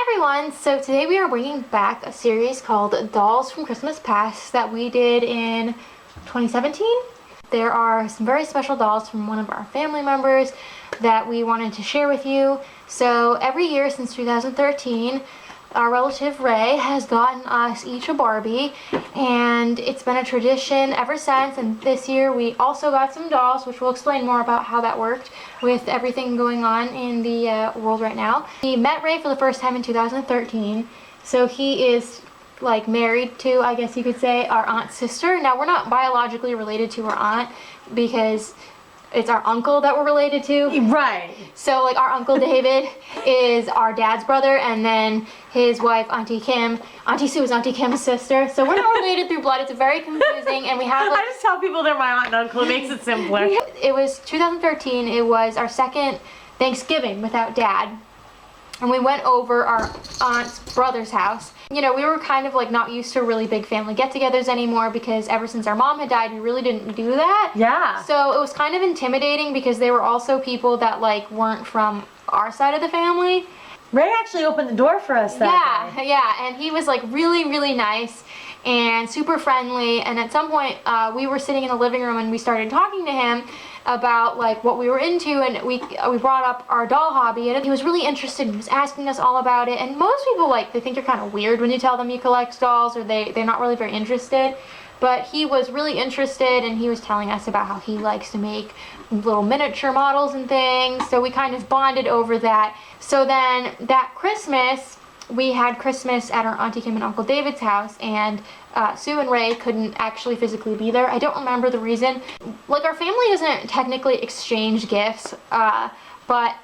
everyone! So today we are bringing back a series called Dolls from Christmas Past that we did in 2017. There are some very special dolls from one of our family members that we wanted to share with you. So every year since 2013, our relative Ray has gotten us each a Barbie, and it's been a tradition ever since. And this year we also got some dolls, which we'll explain more about how that worked with everything going on in the world right now. We met Ray for the first time in 2013, so he is like married to, I guess you could say, our aunt's sister. Now we're not biologically related to our aunt because it's our uncle that we're related to. Right. So like our Uncle David is our dad's brother, and then his wife, Auntie Kim. Auntie Sue is Auntie Kim's sister. So we're not related through blood. It's very confusing, and we have like... I just tell people they're my aunt and uncle. It makes it simpler. It was 2013. It was our second Thanksgiving without Dad. And we went over our aunt's brother's house. You know, we were kind of like not used to really big family get-togethers anymore because ever since our mom had died, we really didn't do that. Yeah. So it was kind of intimidating because they were also people that like weren't from our side of the family. Ray actually opened the door for us that day. Yeah, and he was like really, really nice and super friendly. And at some point, we were sitting in the living room and we started talking to him about like what we were into, and we brought up our doll hobby, and he was really interested. He was asking us all about it, and most people like they think you're kind of weird when you tell them you collect dolls, or they're not really very interested. But he was really interested, and he was telling us about how he likes to make little miniature models and things. So we kind of bonded over that. So then that Christmas, we had Christmas at our Auntie Kim and Uncle David's house, and Sue and Ray couldn't actually physically be there. I don't remember the reason. Like, our family doesn't technically exchange gifts, but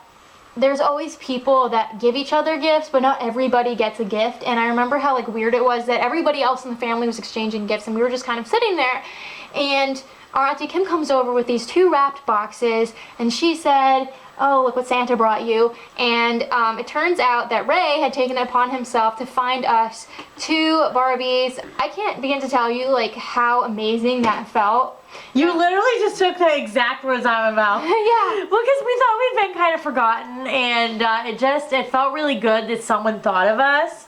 there's always people that give each other gifts, but not everybody gets a gift. And I remember how like weird it was that everybody else in the family was exchanging gifts, and we were just kind of sitting there, and our Auntie Kim comes over with these two wrapped boxes, and she said, "Oh, look what Santa brought you." And it turns out that Ray had taken it upon himself to find us two Barbies. I can't begin to tell you like how amazing that felt. You literally just took the exact words out of my mouth. Yeah. Because we thought we'd been kind of forgotten, and it felt really good that someone thought of us.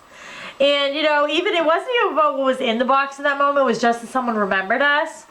And you know, even it wasn't even about what was in the box in that moment, it was just that someone remembered us.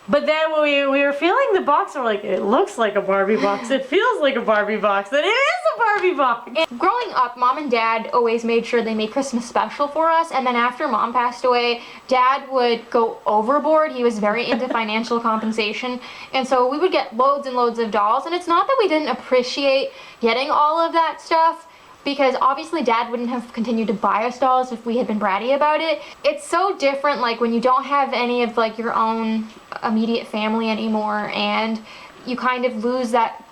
But then when we were feeling the box, we're like, it looks like a Barbie box, it feels like a Barbie box, and it is a Barbie box. And growing up, Mom and Dad always made sure they made Christmas special for us, and then after Mom passed away, Dad would go overboard. He was very into financial compensation, and so we would get loads and loads of dolls. And it's not that we didn't appreciate getting all of that stuff, because obviously Dad wouldn't have continued to buy us dolls if we had been bratty about it. It's so different like when you don't have any of like your own immediate family anymore, and you kind of lose that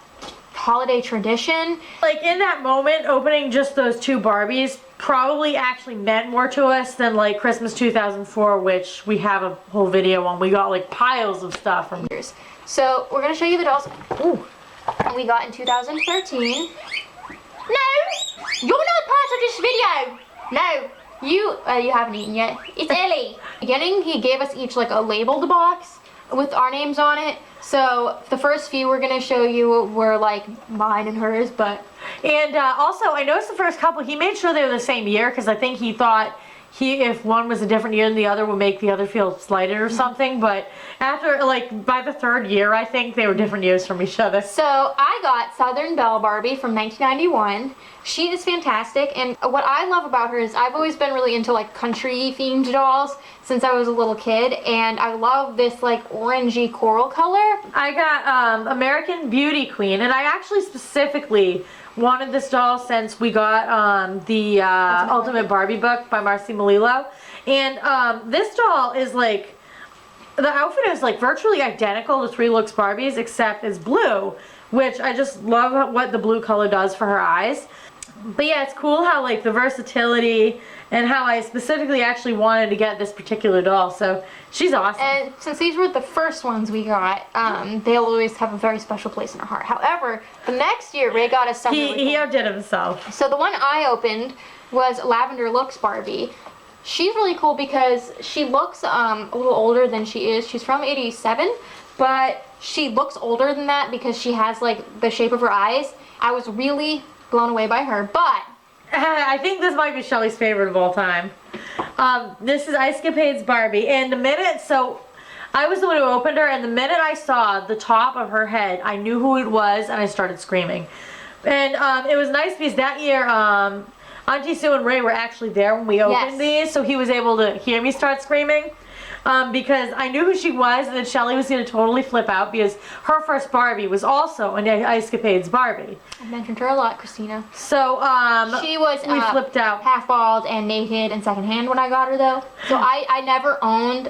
holiday tradition. Like in that moment, opening just those two Barbies probably actually meant more to us than like Christmas 2004, which we have a whole video on. We got like piles of stuff from years. So we're gonna show you the dolls we got in 2013. No! You're not part of this video! No! You haven't eaten yet. It's Ellie! Beginning, he gave us each like a labeled box with our names on it. So the first few we're gonna show you were like mine and hers, but... And also, I noticed the first couple, he made sure they were the same year, because I think he thought if one was a different year than the other would make the other feel slighted or something, but after, like, by the third year, I think they were different years from each other. So I got Southern Belle Barbie from 1991. She is fantastic, and what I love about her is I've always been really into, like, country-themed dolls since I was a little kid, and I love this, like, orangey coral color. I got American Beauty Queen, and I actually specifically wanted this doll since we got the Ultimate Barbie book by Marcy Melillo. And this doll is like, the outfit is like virtually identical to Three Looks Barbie's, except it's blue, which I just love what the blue color does for her eyes. But yeah, it's cool how like the versatility and how I specifically actually wanted to get this particular doll, so she's awesome. And since these were the first ones we got, they'll always have a very special place in our heart. However, the next year Ray got us something He outdid himself. So the one I opened was Lavender Looks Barbie. She's really cool because she looks a little older than she is. She's from '87, but she looks older than that because she has like the shape of her eyes. I was really blown away by her, but I think this might be Shelly's favorite of all time. This is Ice Capade's Barbie, and the minute, so I was the one who opened her, and the minute I saw the top of her head, I knew who it was, and I started screaming. And it was nice because that year, Auntie Sue and Ray were actually there when we opened these, so he was able to hear me start screaming. Because I knew who she was, and then Shelly was going to totally flip out because her first Barbie was also an Ice Capade's Barbie. I mentioned her a lot, Christina. So, she was we flipped out. Half bald and naked and secondhand when I got her though. So I never owned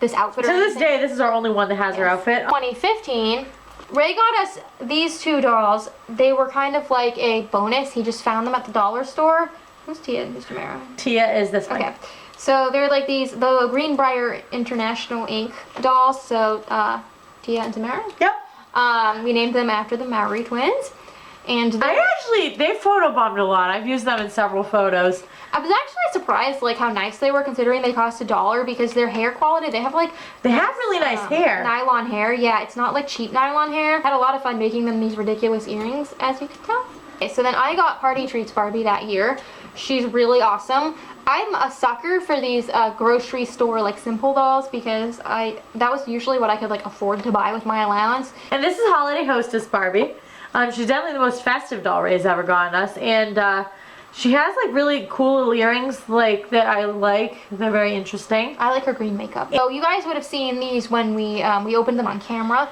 this outfit or To this anything. day, this is our only one that has her outfit. 2015, Ray got us these two dolls. They were kind of like a bonus. He just found them at the dollar store. Who's Tia and who's Tamara? Tia is this one. Okay. So they're like the Greenbrier International Inc. dolls. So Tia and Tamara. Yep. We named them after the Maori twins. And They photobombed a lot. I've used them in several photos. I was actually surprised like how nice they were considering they cost $1 because their hair quality, they have really nice hair. Nylon hair. Yeah, it's not like cheap nylon hair. Had a lot of fun making them these ridiculous earrings, as you can tell. Okay, so then I got Party Treats Barbie that year. She's really awesome. I'm a sucker for these grocery store like simple dolls because that was usually what I could like afford to buy with my allowance. And this is Holiday Hostess Barbie. She's definitely the most festive doll Ray's ever gotten us, and she has like really cool little earrings like that I like. They're very interesting. I like her green makeup. So you guys would have seen these when we opened them on camera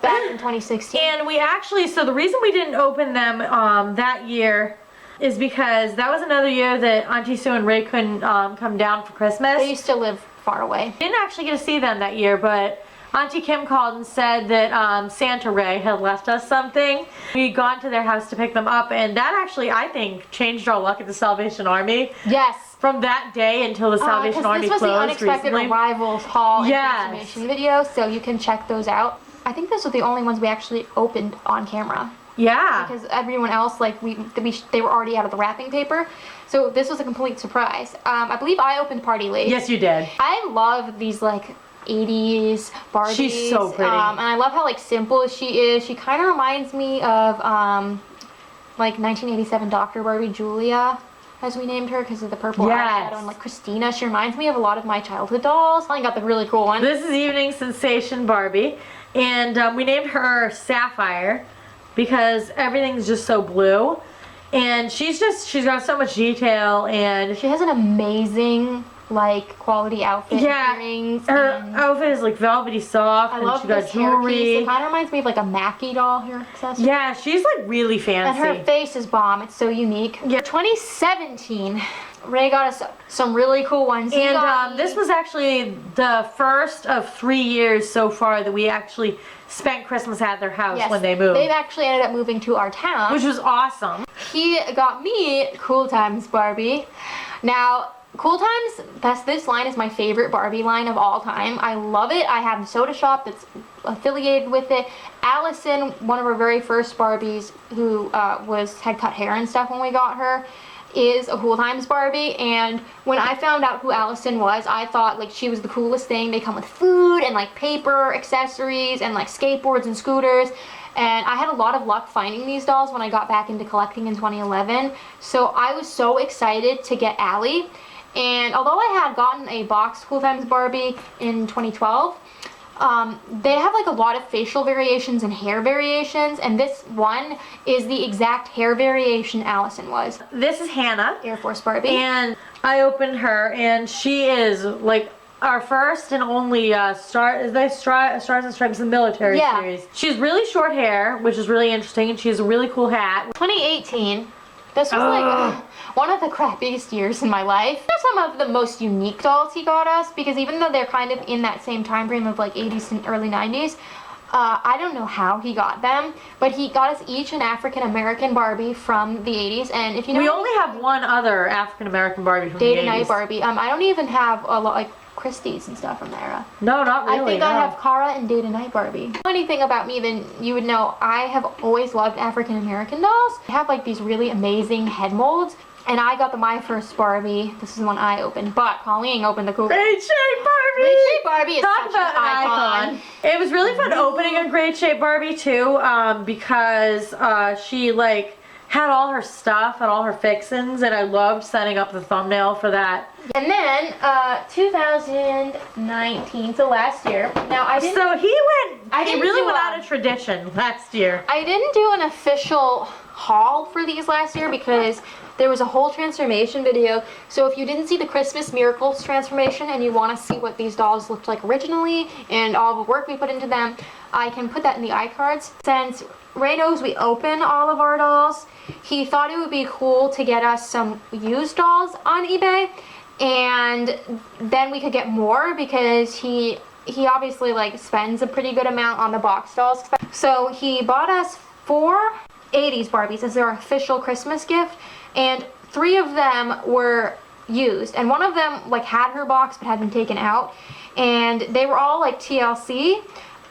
back in 2016. And we actually, so the reason we didn't open them that year is because that was another year that Auntie Sue and Ray couldn't come down for Christmas. They used to live far away. Didn't actually get to see them that year, but Auntie Kim called and said that Santa Ray had left us something. We'd gone to their house to pick them up, and that actually, I think, changed our luck at the Salvation Army. Yes. From that day until the Salvation Army closed recently. This was the Unexpected Arrivals haul and Yes. transformation video, so you can check those out. I think those were the only ones we actually opened on camera. Yeah. Because everyone else, like, they were already out of the wrapping paper. So this was a complete surprise. I believe I opened Party Late. Yes, you did. I love these, like, 80s Barbies. She's so pretty. And I love how, like, simple she is. She kind of reminds me of, like, 1987 Dr. Barbie Julia, as we named her, because of the purple eyeshadow. And, like, Christina. She reminds me of a lot of my childhood dolls. I got the really cool one. This is Evening Sensation Barbie. And we named her Sapphire because everything's just so blue. And she's got so much detail, and she has an amazing, like, quality outfit. Yeah, earrings, her outfit is like velvety soft. I and love she got this jewelry. hairpiece. It kind of reminds me of like a Mackie doll hair accessory. Yeah, she's like really fancy. And her face is bomb. It's so unique. Yeah. 2017, Ray got us some really cool ones. And this was actually the first of 3 years so far that we actually spent Christmas at their house when they moved. They've actually ended up moving to our town. Which was awesome. He got me Cool Times Barbie. Now, Cool Times, this line is my favorite Barbie line of all time. I love it. I have the soda shop that's affiliated with it. Allison, one of our very first Barbies, who had cut hair and stuff when we got her, is a Cool Times Barbie. And when I found out who Allison was, I thought like she was the coolest thing. They come with food and like paper, accessories, and like skateboards and scooters. And I had a lot of luck finding these dolls when I got back into collecting in 2011. So I was so excited to get Allie. And although I had gotten a box Cool Times Barbie in 2012, they have like a lot of facial variations and hair variations, and this one is the exact hair variation Allison was. This is Hannah, Air Force Barbie, and I opened her, and she is like our first and only Stars and Stripes in the Military series. She has really short hair, which is really interesting, and she has a really cool hat. 2018. This was like one of the crappiest years in my life. They're some of the most unique dolls he got us, because even though they're kind of in that same time frame of like 80s and early 90s, I don't know how he got them, but he got us each an African American Barbie from the 80s. And if you know, we only have one other African American Barbie from the 80s. Day to Night Barbie. I don't even have a lot like Christie's and stuff from the era. No, not really. I think I have Cara and Day to Night Barbie. Anything about me, then you would know I have always loved African American dolls. They have like these really amazing head molds. And I got my first Barbie. This is the one I opened, but Colleen opened the cool. Great Shape Barbie! Great Shape Barbie is Talk such about an icon. It was really fun opening a Great Shape Barbie too, because she like had all her stuff and all her fixins, and I loved setting up the thumbnail for that. And then 2019, so last year. Now I didn't. So he didn't really do went out of tradition last year. I didn't do an official haul for these last year because there was a whole transformation video. So if you didn't see the Christmas Miracles transformation and you want to see what these dolls looked like originally and all the work we put into them, I can put that in the iCards. Since Ray knows we open all of our dolls, he thought it would be cool to get us some used dolls on eBay, and then we could get more because he obviously like spends a pretty good amount on the box dolls. So he bought us 4 80s Barbies as their official Christmas gift, and 3 of them were used, and one of them like had her box but had been taken out, and they were all like TLC.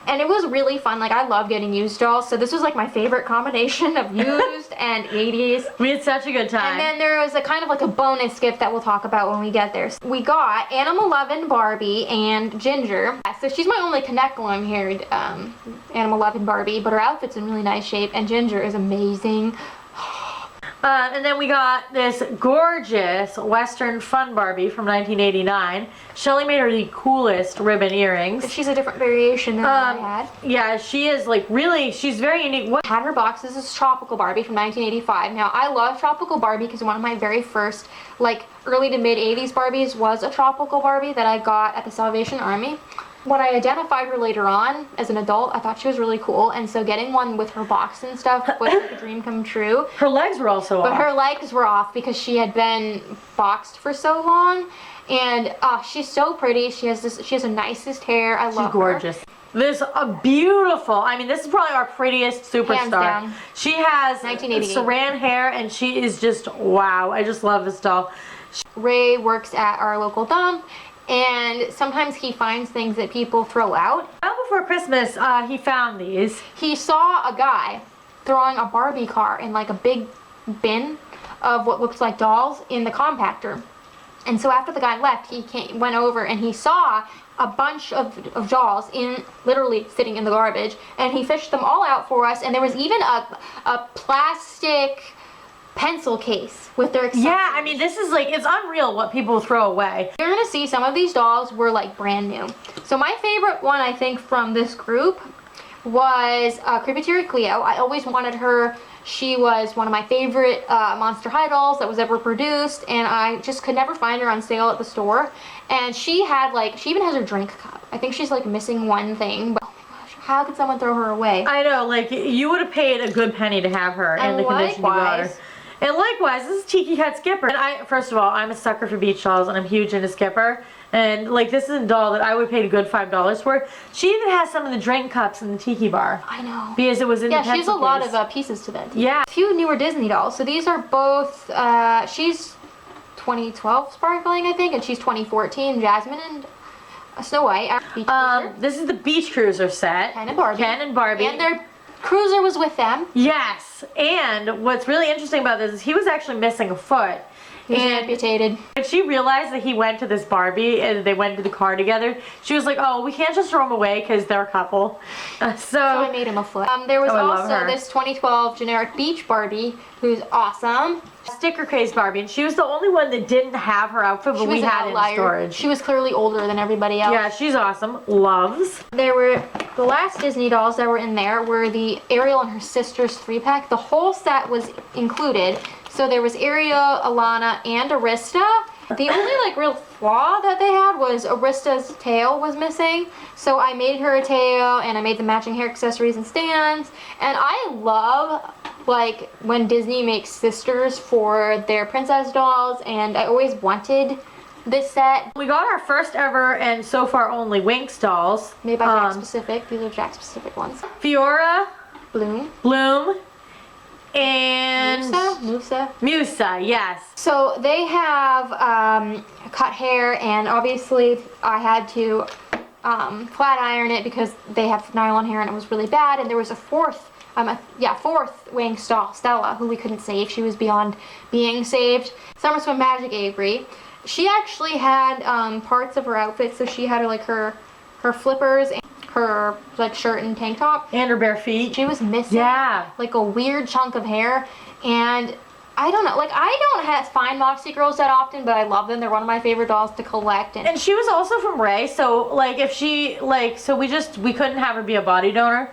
And it was really fun. Like, I love getting used dolls, so this was like my favorite combination of used and 80s. We had such a good time. And then there was a kind of like a bonus gift that we'll talk about when we get there. So we got Animal Lovin' Barbie and Ginger. So she's my only connect long-haired Animal Lovin' Barbie, but her outfit's in really nice shape, and Ginger is amazing. And then we got this gorgeous Western Fun Barbie from 1989. Shelly made her the coolest ribbon earrings. She's a different variation than I had. Yeah, she is like really, she's very unique. What? Had her box. This is Tropical Barbie from 1985. Now, I love Tropical Barbie because one of my very first, like, early to mid 80s Barbies was a Tropical Barbie that I got at the Salvation Army. When I identified her later on as an adult, I thought she was really cool, and so getting one with her box and stuff was like a dream come true. Her legs were also off. But her legs were off because she had been boxed for so long, and she's so pretty. She has the nicest hair. I love her. She's gorgeous. This beautiful. I mean, this is probably our prettiest superstar. Hands down. She has 1988. saran hair, and she is just wow. I just love this doll. Ray works at our local dump, and sometimes he finds things that people throw out. Well, before Christmas, he found these. He saw a guy throwing a Barbie car in like a big bin of what looks like dolls in the compactor. And so after the guy left, he went over and he saw a bunch of dolls literally sitting in the garbage, and he fished them all out for us, and there was even a plastic pencil case with their accessories. Yeah, I mean, this is like, it's unreal what people throw away. You're gonna see some of these dolls were like brand new. So my favorite one, I think, from this group was Creepy Terry Cleo. I always wanted her. She was one of my favorite Monster High dolls that was ever produced, and I just could never find her on sale at the store. And she had like, she even has her drink cup. I think she's like missing one thing, but oh my gosh, how could someone throw her away? I know, like, you would have paid a good penny to have her in the condition you got her. And likewise, this is Tiki Cat Skipper. And first of all, I'm a sucker for beach dolls, and I'm huge into Skipper. And like, this is a doll that I would pay a good $5 for. She even has some of the drink cups in the Tiki bar. I know. Because it was in the pencil she has a lot case. of pieces to that. Yeah. A few newer Disney dolls. So these are both, she's 2012 Sparkling, I think, and she's 2014 Jasmine and Snow White. Beach Cruiser. This is the Beach Cruiser set. Ken and Barbie. Ken and Barbie. And their cruiser was with them. Yes. And what's really interesting about this is he was actually missing a foot. He was amputated. When she realized that he went to this Barbie and they went to the car together, she was like, oh, we can't just throw him away because they're a couple. So I made him a foot. There was also this 2012 generic Beach Barbie, who's awesome. Sticker case Barbie, and she was the only one that didn't have her outfit, but we had it in storage. She was clearly older than everybody else. Yeah, she's awesome. Loves. There were, the last Disney dolls that were in there were the Ariel and her sisters 3-pack. The whole set was included. So there was Ariel, Alana, and Arista. The only like real flaw that they had was Arista's tail was missing. So I made her a tail, and I made the matching hair accessories and stands. And I love like when Disney makes sisters for their princess dolls, and I always wanted this set. We got our first ever and so far only Winx dolls. Made by Jack Specific. These are Jack Specific ones. Fiora, Bloom, and Musa, yes. So they have cut hair, and obviously I had to flat iron it because they have nylon hair and it was really bad. And there was a fourth Winx doll, Stella, who we couldn't save. She was beyond being saved. Summer Swim Magic Avery. She actually had parts of her outfit, so she had like her flippers and her like shirt and tank top. And her bare feet. She was missing like a weird chunk of hair. And I don't know, like I don't find Moxie girls that often, but I love them. They're one of my favorite dolls to collect. And she was also from Ray, so like if she so we couldn't have her be a body donor.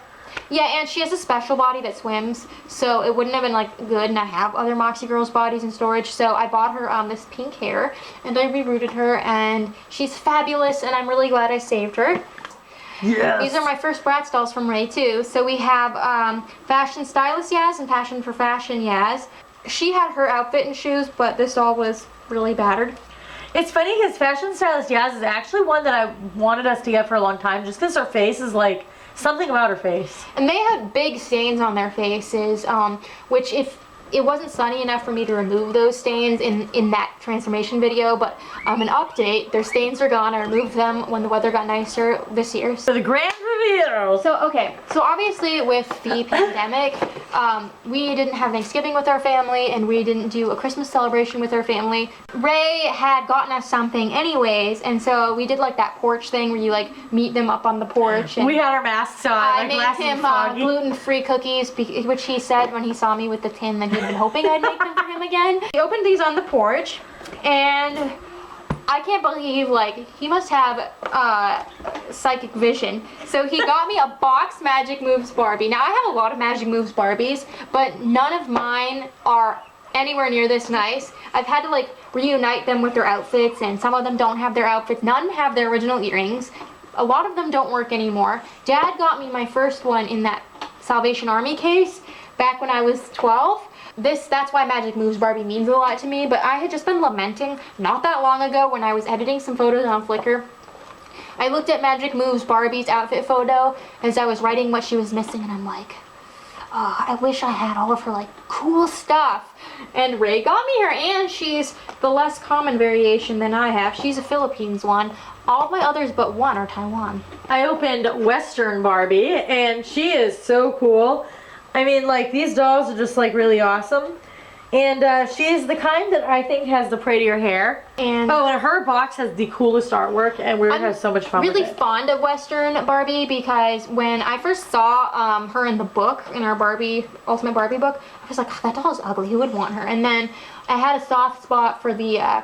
Yeah, and she has a special body that swims, so it wouldn't have been like good to have other Moxie girls bodies in storage. So I bought her this pink hair, and I rerouted her, and she's fabulous, and I'm really glad I saved her. Yes. These are my first Bratz dolls from Ray too. So we have Fashion Stylist Yaz and Passion for Fashion Yaz. She had her outfit and shoes, but this doll was really battered. It's funny because Fashion Stylist Yaz is actually one that I wanted us to get for a long time, just because her face is like something about her face. And they had big stains on their faces, which if it wasn't sunny enough for me to remove those stains in that transformation video, but an update, their stains are gone. I removed them when the weather got nicer this year. So the grand reveal. So obviously with the pandemic, we didn't have Thanksgiving with our family, and we didn't do a Christmas celebration with our family. Ray had gotten us something anyways, and so we did like that porch thing where you like meet them up on the porch. And we had our masks on. I made him gluten-free cookies, which he said when he saw me with the tin that he'd been hoping I'd make them for him again. He opened these on the porch, and I can't believe, like, he must have psychic vision. So he got me a box Magic Moves Barbie. Now, I have a lot of Magic Moves Barbies, but none of mine are anywhere near this nice. I've had to, like, reunite them with their outfits, and some of them don't have their outfits. None have their original earrings. A lot of them don't work anymore. Dad got me my first one in that Salvation Army case back when I was 12. That's why Magic Moves Barbie means a lot to me, but I had just been lamenting not that long ago when I was editing some photos on Flickr. I looked at Magic Moves Barbie's outfit photo as I was writing what she was missing, and I'm like, oh, I wish I had all of her like cool stuff. And Ray got me her, and she's the less common variation than I have. She's a Philippines one. All of my others but one are Taiwan. I opened Western Barbie, and she is so cool. I mean, like, these dolls are just, like, really awesome. And she is the kind that I think has the prettier hair. And her box has the coolest artwork, and we're having so much fun with it. I'm really fond of Western Barbie because when I first saw her in the book, in our Ultimate Barbie book, I was like, oh, that doll is ugly. Who would want her? And then I had a soft spot for the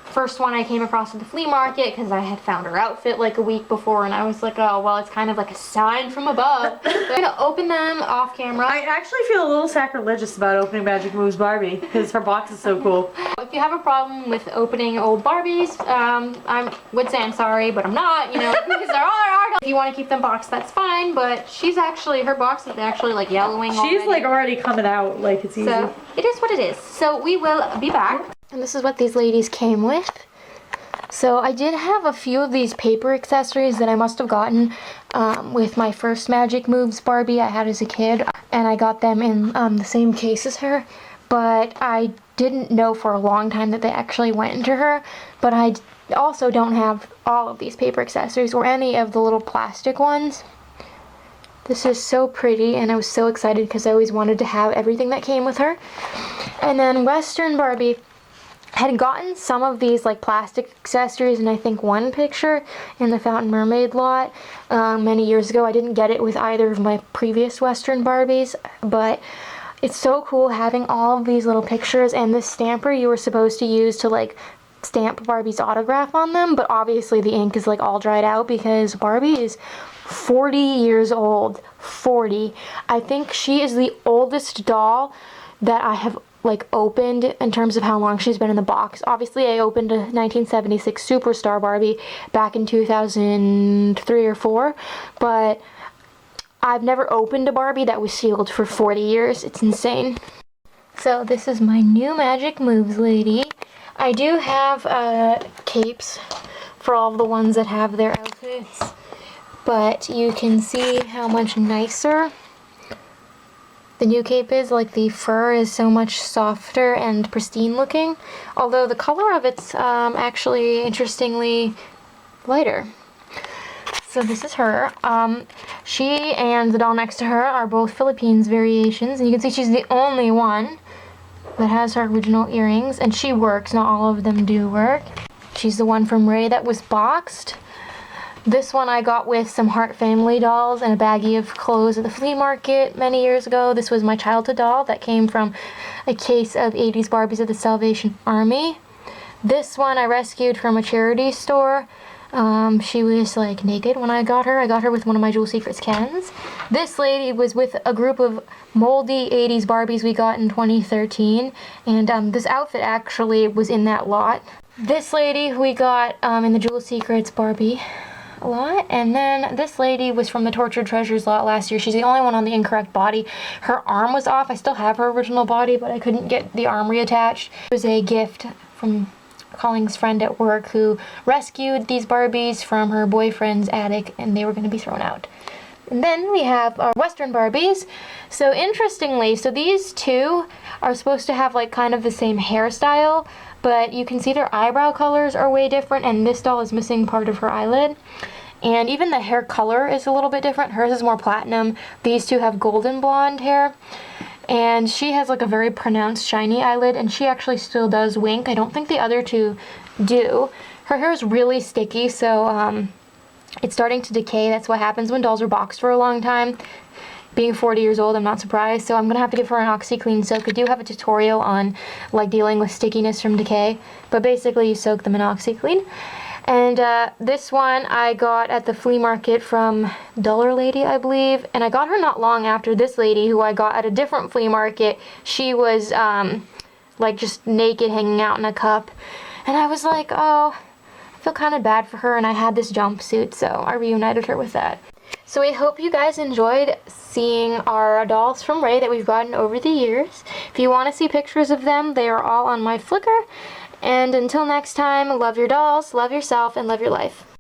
first one I came across at the flea market because I had found her outfit like a week before, and I was like, oh, well, it's kind of like a sign from above. So I'm gonna open them off camera. I actually feel a little sacrilegious about opening Magic Moves Barbie because her box is so cool. If you have a problem with opening old Barbies, I would say I'm sorry, but I'm not, you know, because there are. If you want to keep them boxed, that's fine, but her box is actually like yellowing already. She's like already coming out, like it's easy. So it is what it is. So we will be back. And this is what these ladies came with. So I did have a few of these paper accessories that I must have gotten with my first Magic Moves Barbie I had as a kid. And I got them in the same case as her. But I didn't know for a long time that they actually went into her. But I also don't have all of these paper accessories or any of the little plastic ones. This is so pretty, and I was so excited because I always wanted to have everything that came with her. And then Western Barbie had gotten some of these like plastic accessories in I think one picture in the Fountain Mermaid lot many years ago. I didn't get it with either of my previous Western Barbies, but it's so cool having all of these little pictures, and this stamper you were supposed to use to like stamp Barbie's autograph on them, but obviously the ink is like all dried out because Barbie is 40 years old. 40. I think she is the oldest doll that I have like opened in terms of how long she's been in the box. Obviously I opened a 1976 Superstar Barbie back in 2003 or 4, but I've never opened a Barbie that was sealed for 40 years. It's insane. So this is my new Magic Moves lady. I do have capes for all of the ones that have their outfits, but you can see how much nicer the new cape is. Like the fur is so much softer and pristine looking, although the color of it's actually interestingly lighter. So this is her. She and the doll next to her are both Philippines variations, and you can see she's the only one that has her original earrings, and she works. Not all of them do work. She's the one from Ray that was boxed. This one I got with some Heart Family dolls and a baggie of clothes at the flea market many years ago. This was my childhood doll that came from a case of 80s Barbies of the Salvation Army. This one I rescued from a charity store. She was like naked when I got her. I got her with one of my Jewel Secrets Kens. This lady was with a group of moldy 80s Barbies we got in 2013, and this outfit actually was in that lot. This lady we got in the Jewel Secrets Barbie lot, and then this lady was from the Tortured Treasures lot last year. She's the only one on the incorrect body. Her arm was off. I still have her original body, but I couldn't get the arm reattached. It was a gift from Colling's friend at work who rescued these Barbies from her boyfriend's attic, and they were going to be thrown out. And then we have our Western Barbies. So interestingly, so these two are supposed to have like kind of the same hairstyle, but you can see their eyebrow colors are way different, and this doll is missing part of her eyelid. And even the hair color is a little bit different. Hers is more platinum. These two have golden blonde hair. And she has like a very pronounced shiny eyelid, and she actually still does wink. I don't think the other two do. Her hair is really sticky, so it's starting to decay. That's what happens when dolls are boxed for a long time. Being 40 years old, I'm not surprised. So I'm gonna have to give her an OxyClean soak. I do have a tutorial on like dealing with stickiness from decay, but basically you soak them in OxyClean. And this one I got at the flea market from Dollar Lady, I believe. And I got her not long after this lady who I got at a different flea market. She was like just naked hanging out in a cup. And I was like, oh, I feel kind of bad for her. And I had this jumpsuit, so I reunited her with that. So I hope you guys enjoyed seeing our dolls from Ray that we've gotten over the years. If you want to see pictures of them, they are all on my Flickr. And until next time, love your dolls, love yourself, and love your life.